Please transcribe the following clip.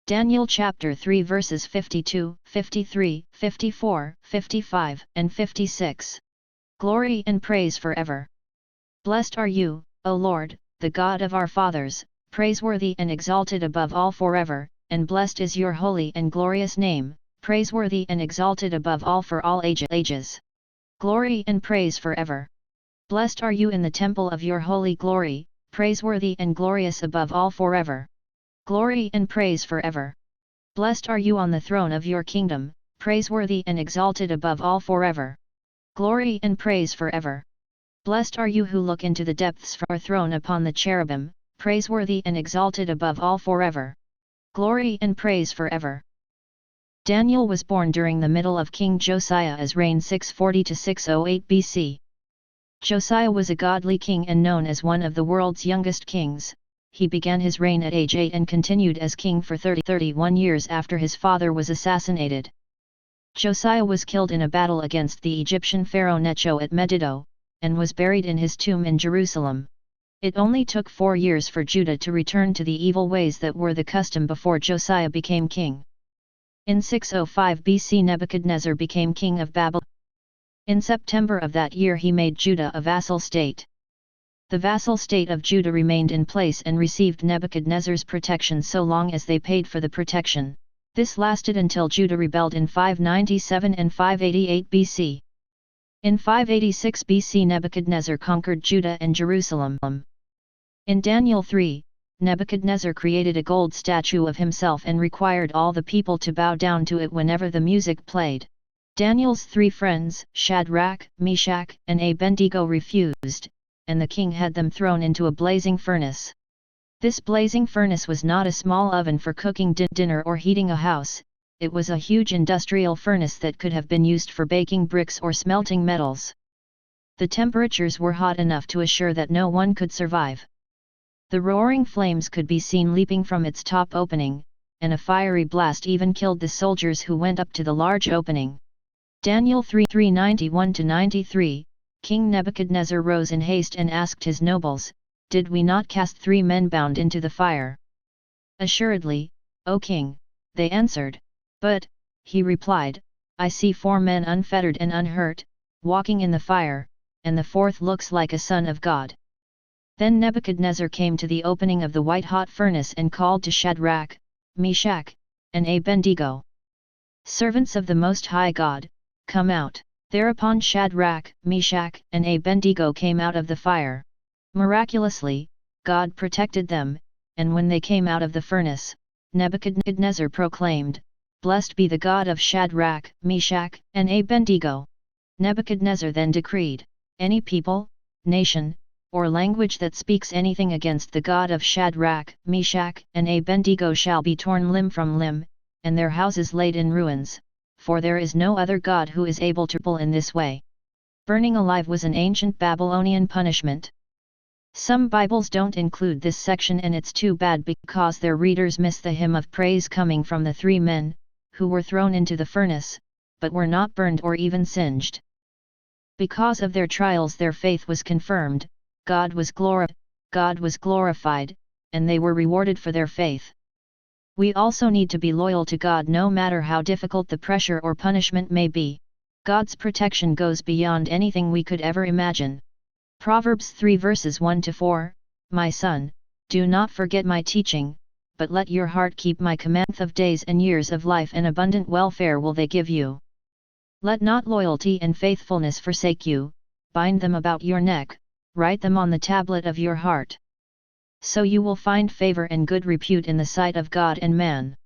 Daniel chapter 3 verses 52, 53, 54, 55, and 56. Glory and praise forever. Blessed are you, O Lord, the God of our fathers, praiseworthy and exalted above all forever, and blessed is your holy and glorious name, praiseworthy and exalted above all for all ages. Glory and praise forever. Blessed are you in the temple of your holy glory, praiseworthy and glorious above all forever. Glory and praise forever. Blessed are you on the throne of your kingdom, praiseworthy and exalted above all forever. Glory and praise forever. Blessed are you who look into the depths for throne upon the cherubim, praiseworthy and exalted above all forever. Glory and praise forever. Daniel was born during the middle of King Josiah's reign 640 to 608 BC. Josiah was a godly king and known as one of the world's youngest kings. He began his reign at age 8 and continued as king for 31 years after his father was assassinated. Josiah was killed in a battle against the Egyptian pharaoh Necho at Megiddo, and was buried in his tomb in Jerusalem. It only took 4 years for Judah to return to the evil ways that were the custom before Josiah became king. In 605 BC Nebuchadnezzar became king of Babylon. In September of that year he made Judah a vassal state. The vassal state of Judah remained in place and received Nebuchadnezzar's protection so long as they paid for the protection. This lasted until Judah rebelled in 597 and 588 BC. In 586 BC Nebuchadnezzar conquered Judah and Jerusalem. In Daniel 3, Nebuchadnezzar created a gold statue of himself and required all the people to bow down to it whenever the music played. Daniel's 3 friends, Shadrach, Meshach, and Abednego refused, and the king had them thrown into a blazing furnace. This blazing furnace was not a small oven for cooking dinner or heating a house, it was a huge industrial furnace that could have been used for baking bricks or smelting metals. The temperatures were hot enough to assure that no one could survive. The roaring flames could be seen leaping from its top opening, and a fiery blast even killed the soldiers who went up to the large opening. Daniel 3:91-93. King Nebuchadnezzar rose in haste and asked his nobles, "Did we not cast 3 men bound into the fire?" "Assuredly, O king," they answered. "But," he replied, "I see 4 men unfettered and unhurt, walking in the fire, and the 4th looks like a son of God." Then Nebuchadnezzar came to the opening of the white-hot furnace and called to Shadrach, Meshach, and Abednego, "Servants of the Most High God, come out." Thereupon Shadrach, Meshach, and Abednego came out of the fire. Miraculously, God protected them, and when they came out of the furnace, Nebuchadnezzar proclaimed, "Blessed be the God of Shadrach, Meshach, and Abednego." Nebuchadnezzar then decreed, "Any people, nation, or language that speaks anything against the God of Shadrach, Meshach, and Abednego shall be torn limb from limb, and their houses laid in ruins, for there is no other God who is able to rule in this way." Burning alive was an ancient Babylonian punishment. Some Bibles don't include this section, and it's too bad because their readers miss the hymn of praise coming from the 3 men, who were thrown into the furnace, but were not burned or even singed. Because of their trials their faith was confirmed, God was glorified, and they were rewarded for their faith. We also need to be loyal to God no matter how difficult the pressure or punishment may be. God's protection goes beyond anything we could ever imagine. Proverbs 3 verses 1-4, "My son, do not forget my teaching, but let your heart keep my commands. Of days and years of life and abundant welfare will they give you. Let not loyalty and faithfulness forsake you, bind them about your neck, write them on the tablet of your heart. So you will find favor and good repute in the sight of God and man."